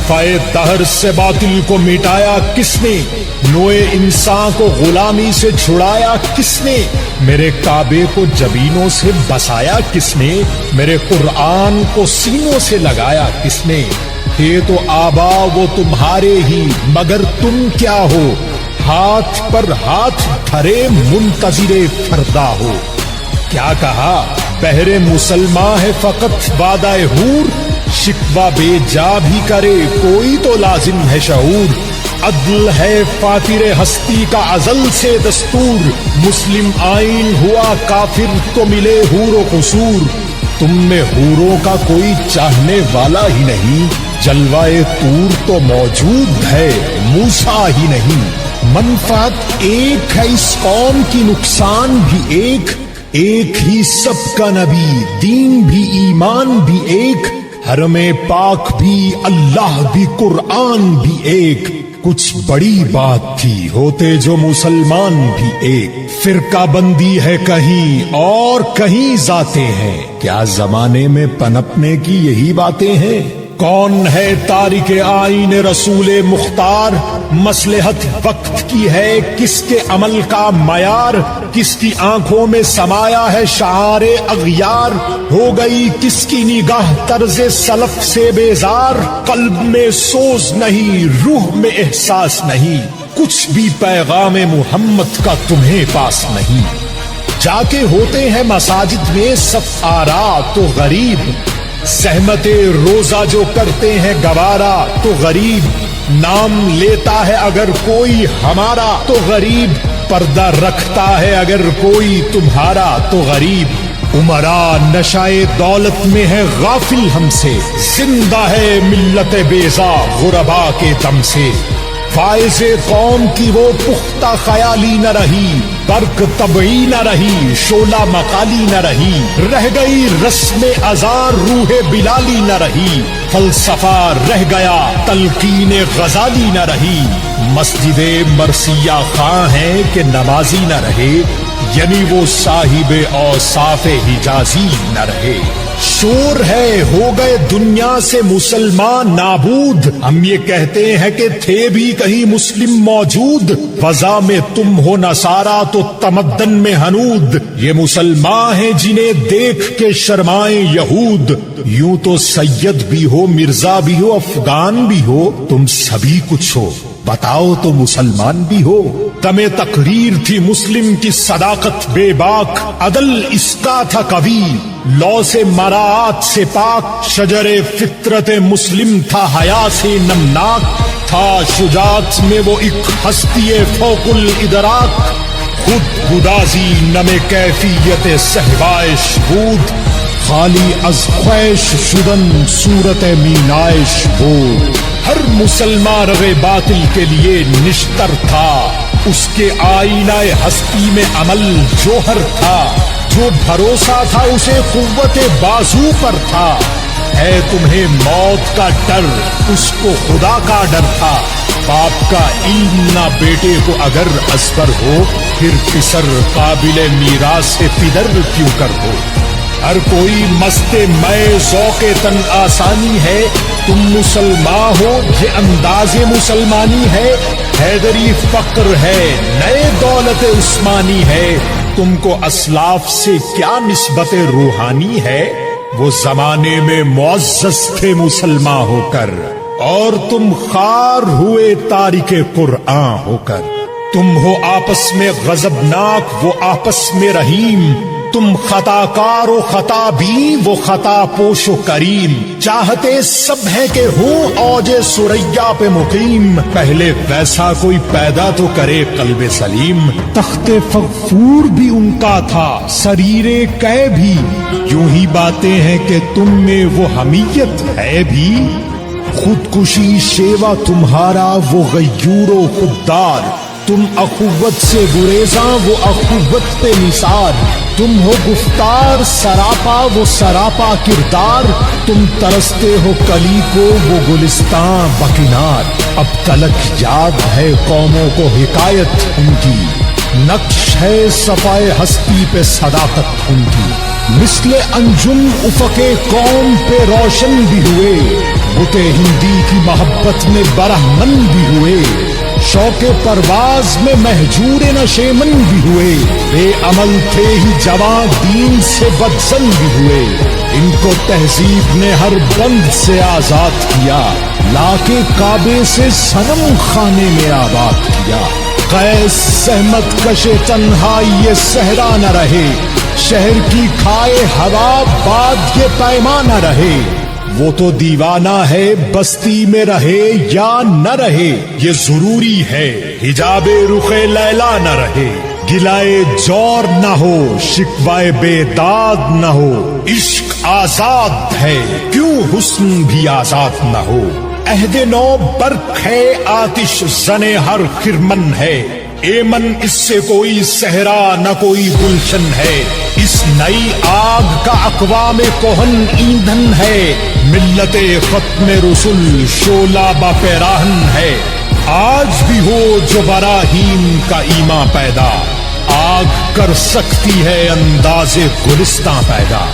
صفائے دہر سے باطل کو مٹایا کس نے؟ نوئے انسان کو غلامی سے چھڑایا کس نے؟ میرے کعبے کو جبینوں سے بسایا کس نے؟ میرے قرآن کو سینوں سے لگایا کس نے؟ تھے تو آبا وہ تمہارے ہی، مگر تم کیا ہو؟ ہاتھ پر ہاتھ دھرے منتظر فردا ہو۔ کیا کہا؟ بہر مسلمان ہے فقط وعدہ حور، شکوہ بے جا بھی کرے کوئی تو لازم ہے شعور۔ عدل ہے فاتر ہستی کا ازل سے دستور، مسلم آئین ہوا کافر تو ملے حور و قصور۔ تم میں حوروں کا کوئی چاہنے والا ہی نہیں، جلوائے طور تو موجود ہے موسیٰ ہی نہیں۔ منفعت ایک ہے اس قوم کی، نقصان بھی ایک، ایک ہی سب کا نبی، دین بھی ایمان بھی ایک، حرم پاک بھی اللہ بھی قرآن بھی ایک۔ کچھ بڑی بات تھی ہوتے جو مسلمان بھی ایک، فرقہ بندی ہے کہیں اور کہیں ذاتیں ہیں، کیا زمانے میں پنپنے کی یہی باتیں ہیں؟ کون ہے تارک آئین رسول مختار؟ مصلحت وقت کی ہے کس کے عمل کا معیار؟ کس کی آنکھوں میں سمایا ہے شعار اغیار؟ ہو گئی کس کی نگاہ طرز سلف سے بیزار؟ قلب میں سوز نہیں، روح میں احساس نہیں، کچھ بھی پیغام محمد کا تمہیں پاس نہیں۔ جا کے ہوتے ہیں مساجد میں صف آرا تو غریب، سہمت روزہ جو کرتے ہیں گوارا تو غریب، نام لیتا ہے اگر کوئی ہمارا تو غریب، پردہ رکھتا ہے اگر کوئی تمہارا تو غریب۔ عمرا نشائے دولت میں ہے غافل ہم سے، زندہ ہے ملت بیزا غربا کے دم سے۔ فائز قوم کی وہ پختہ خیالی نہ رہی، برق طبعی نہ رہی، شعلہ مقالی نہ رہی، رہ گئی رسم ازار روح بلالی نہ رہی، فلسفہ رہ گیا تلقین غزالی نہ رہی۔ مسجد مرثیہ خواں ہے کہ نمازی نہ رہے، یعنی وہ صاحب اوصاف حجازی نہ رہے۔ شور ہے ہو گئے دنیا سے مسلمان نابود، ہم یہ کہتے ہیں کہ تھے بھی کہیں مسلم موجود۔ فضا میں تم ہو نصارا تو تمدن میں ہنود، یہ مسلمان ہیں جنہیں دیکھ کے شرمائیں یہود۔ یوں تو سید بھی ہو مرزا بھی ہو افغان بھی ہو، تم سبھی کچھ ہو، بتاؤ تو مسلمان بھی ہو۔ تمہیں تقریر تھی مسلم کی صداقت بے باک، عدل اس کا تھا قوی، لو سے مراعات سے پاک، شجر فطرت مسلم تھا حیا سے نمناک، تھا شجاعت میں وہ ایک ہستی فوق الادراک، خود گدازی نم کیفیت صحبائش بود، خالی از خواہش شدن صورت مینائش بود۔ ہر مسلمان رے باطل کے لیے نشتر تھا، اس کے آئینہ ہستی میں عمل جوہر تھا، جو بھروسہ تھا اسے قوت بازو پر تھا۔ ہے تمہیں موت کا ڈر، اس کو خدا کا ڈر تھا۔ باپ کا علم نہ بیٹے کو اگر ازبر ہو، پھر پسر قابل میراث سے پدر کیوں کر ہو۔ ہر کوئی مست میں ذوق تن آسانی ہے، تم مسلمان ہو یہ انداز مسلمانی ہے۔ حیدری فقر ہے نئے دولت عثمانی ہے، تم کو اسلاف سے کیا نسبت روحانی ہے؟ وہ زمانے میں معزز تھے مسلمان ہو کر، اور تم خوار ہوئے تارک قرآن ہو کر۔ تم ہو آپس میں غضبناک وہ آپس میں رحیم، تم خطا کار و خطا بھی وہ خطا پوش و کریم۔ چاہتے سب ہے کہ ہوں اوج سریا پہ مقیم، پہلے ویسا کوئی پیدا تو کرے قلب سلیم۔ تخت فغفور بھی ان کا تھا سریر کہ بھی، یوں ہی باتیں ہیں کہ تم میں وہ حمیت ہے بھی۔ خودکشی شیوا تمہارا وہ غیور و خوددار، تم اخوت سے گریزاں وہ اخوت پہ نثار۔ تم ہو گفتار سراپا وہ سراپا کردار، تم ترستے ہو کلی کو وہ گلستان بکنار۔ اب تلک یاد ہے قوموں کو حکایت ان کی، نقش ہے صفائے ہستی پہ صداقت ان کی۔ مثل انجم افق قوم پہ روشن بھی ہوئے، بت ہندی کی محبت میں برہمن بھی ہوئے، شوق پرواز میں مہجور نشیمن بھی ہوئے، بے عمل تھے ہی جوان دین سے بدزن بھی ہوئے، ان کو تہذیب نے ہر بند سے آزاد کیا، لا کے کعبے سے صنم خانے میں آباد کیا۔ قیس زحمت کش تنہا یہ صحرا نہ رہے، شہر کی کھائے ہوا باد یہ پیما نہ رہے، وہ تو دیوانہ ہے بستی میں رہے یا نہ رہے، یہ ضروری ہے حجاب رخ لیلا نہ رہے، گلائے جور نہ ہو شکوائے بے داد نہ ہو، عشق آزاد ہے کیوں حسن بھی آزاد نہ ہو، عہد نو برق ہے آتش زنے ہر خرمن ہے، ایمن اس سے کوئی صحرا نہ کوئی گلشن ہے، اس نئی آگ کا اقوام کہن ایندھن ہے، ملت ختم رسل شعلہ با پیراہن ہے، آج بھی ہو جو براہیم کا ایمان پیدا، آگ کر سکتی ہے انداز گلستاں پیدا،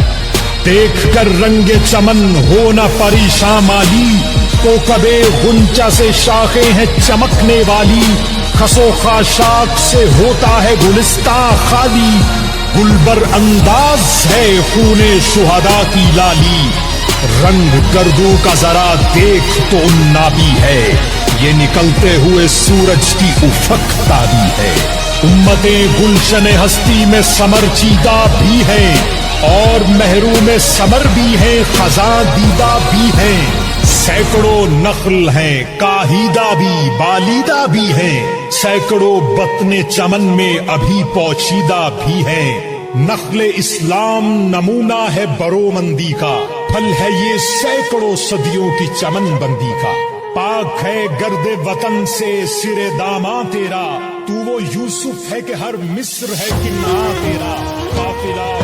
دیکھ کر رنگ چمن ہونا پریشان مالی، کوکبے غنچہ سے شاخیں ہیں چمکنے والی، خسو خاشاک سے ہوتا ہے گلستاں خالی، گلبر انداز ہے خون شہداء کی لالی، رنگ گردوں کا ذرا دیکھ تو نابی ہے، یہ نکلتے ہوئے سورج کی افق تابی ہے، امتیں گلشن ہستی میں سمر چیدہ بھی ہیں، اور محروم ثمر بھی ہیں، خزاں دیدہ بھی ہیں، سینکڑوں نخل ہیں کاہیدہ بھی بالیدہ بھی ہیں، سینکڑوں بطن چمن میں ابھی پوشیدہ بھی ہیں، نخل اسلام نمونہ ہے برومندی کا، پھل ہے یہ سینکڑوں صدیوں کی چمن بندی کا، پاک ہے گرد وطن سے سر داماں تیرا، تو وہ یوسف ہے کہ ہر مصر ہے کناں تیرا، قافلہ